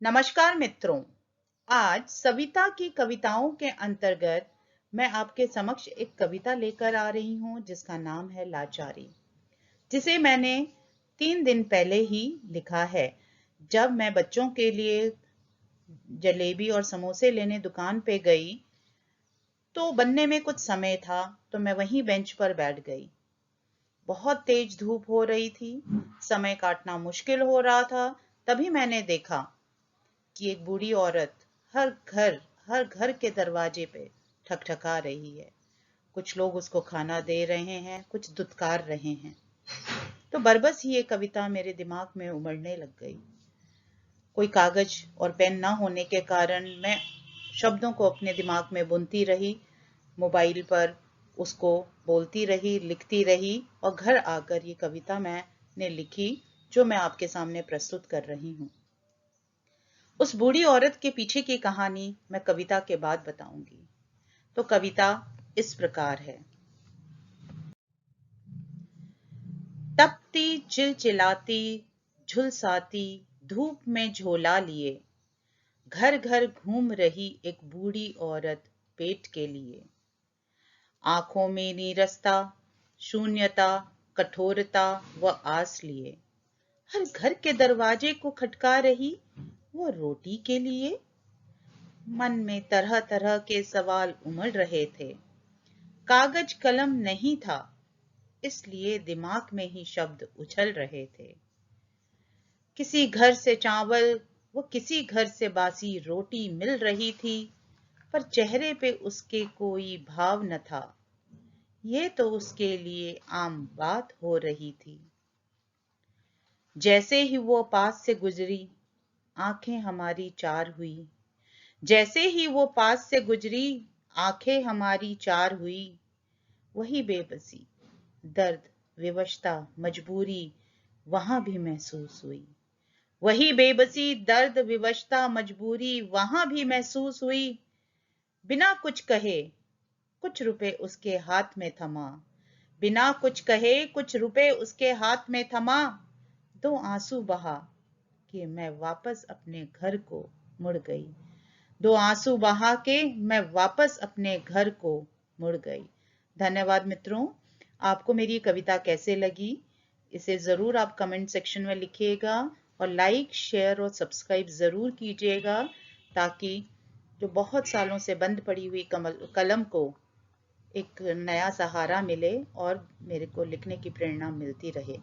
नमस्कार मित्रों। आज सविता की कविताओं के अंतर्गत मैं आपके समक्ष एक कविता लेकर आ रही हूं जिसका नाम है लाचारी, जिसे मैंने 3 दिन पहले ही लिखा है। जब मैं बच्चों के लिए जलेबी और समोसे लेने दुकान पे गई तो बनने में कुछ समय था, तो मैं वहीं बेंच पर बैठ गई। बहुत तेज धूप हो रही थी, समय काटना मुश्किल हो रहा था। तभी मैंने देखा कि एक बूढ़ी औरत हर घर के दरवाजे पे ठकठका रही है। कुछ लोग उसको खाना दे रहे हैं, कुछ दुत्कार रहे हैं। तो बरबस ही ये कविता मेरे दिमाग में उमड़ने लग गई। कोई कागज और पेन ना होने के कारण मैं शब्दों को अपने दिमाग में बुनती रही, मोबाइल पर उसको बोलती रही, लिखती रही और घर आकर ये कविता मैंने लिखी, जो मैं आपके सामने प्रस्तुत कर रही हूँ। उस बूढ़ी औरत के पीछे की कहानी मैं कविता के बाद बताऊंगी। तो कविता इस प्रकार है। तपती चिलचिलाती झुलसाती धूप में झोला लिए, घर घर घूम रही एक बूढ़ी औरत पेट के लिए। आंखों में नीरसता, शून्यता, कठोरता व आस लिए, हर घर के दरवाजे को खटका रही वो रोटी के लिए। मन में तरह तरह के सवाल उमड़ रहे थे। कागज कलम नहीं था, इसलिए दिमाग में ही शब्द उछल रहे थे। किसी घर से चावल व किसी घर से बासी रोटी मिल रही थी, पर चेहरे पे उसके कोई भाव न था। ये तो उसके लिए आम बात हो रही थी। जैसे ही वो पास से गुजरी, आंखें हमारी चार हुई। जैसे ही वो पास से गुजरी, आंखें हमारी चार हुई। वही बेबसी, दर्द, विवशता, मजबूरी वहां भी महसूस हुई। वही बेबसी, दर्द, विवशता, मजबूरी वहां भी महसूस हुई। बिना कुछ कहे कुछ रुपए उसके हाथ में थमा। बिना कुछ कहे कुछ रुपए उसके हाथ में थमा। 2 आंसू बहा कि मैं वापस अपने घर को मुड़ गई। 2 आंसू बहा के मैं वापस अपने घर को मुड़ गई। धन्यवाद मित्रों। आपको मेरी कविता कैसे लगी, इसे जरूर आप कमेंट सेक्शन में लिखिएगा और लाइक, शेयर और सब्सक्राइब जरूर कीजिएगा, ताकि जो बहुत सालों से बंद पड़ी हुई कलम को एक नया सहारा मिले और मेरे को लिखने की प्रेरणा मिलती रहे।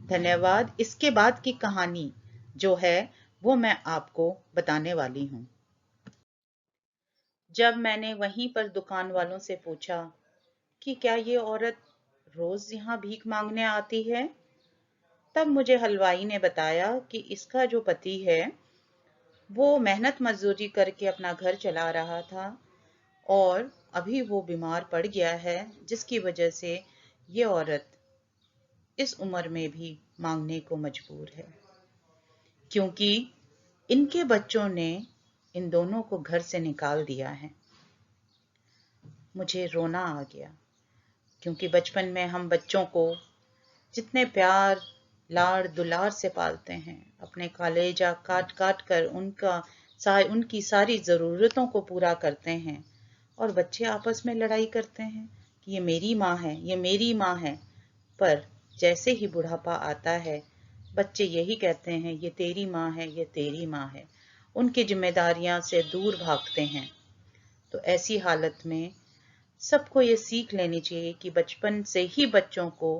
धन्यवाद। इसके बाद की कहानी जो है वो मैं आपको बताने वाली हूँ। जब मैंने वहीं पर दुकान वालों से पूछा कि क्या ये औरत रोज यहाँ भीख मांगने आती है, तब मुझे हलवाई ने बताया कि इसका जो पति है वो मेहनत मजदूरी करके अपना घर चला रहा था और अभी वो बीमार पड़ गया है, जिसकी वजह से ये औरत इस उम्र में भी मांगने को मजबूर है, क्योंकि इनके बच्चों ने इन दोनों को घर से निकाल दिया है। मुझे रोना आ गया, क्योंकि बचपन में हम बच्चों को जितने प्यार, लाड़, दुलार से पालते हैं, अपने कलेजा काट काट कर उनकी सारी ज़रूरतों को पूरा करते हैं, और बच्चे आपस में लड़ाई करते हैं कि ये मेरी माँ है, ये मेरी माँ है। पर जैसे ही बुढ़ापा आता है, बच्चे यही कहते हैं ये तेरी माँ है, ये तेरी माँ है। उनकी जिम्मेदारियां से दूर भागते हैं। तो ऐसी हालत में सबको ये सीख लेनी चाहिए कि बचपन से ही बच्चों को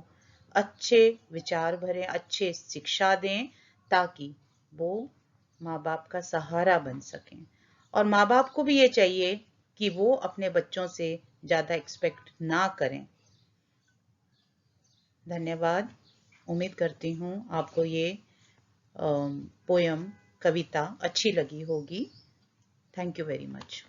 अच्छे विचार भरें, अच्छे शिक्षा दें, ताकि वो माँ बाप का सहारा बन सकें। और माँ बाप को भी ये चाहिए कि वो अपने बच्चों से ज्यादा एक्सपेक्ट ना करें। धन्यवाद। उम्मीद करती हूँ आपको ये पोयम, कविता अच्छी लगी होगी। Thank you very much.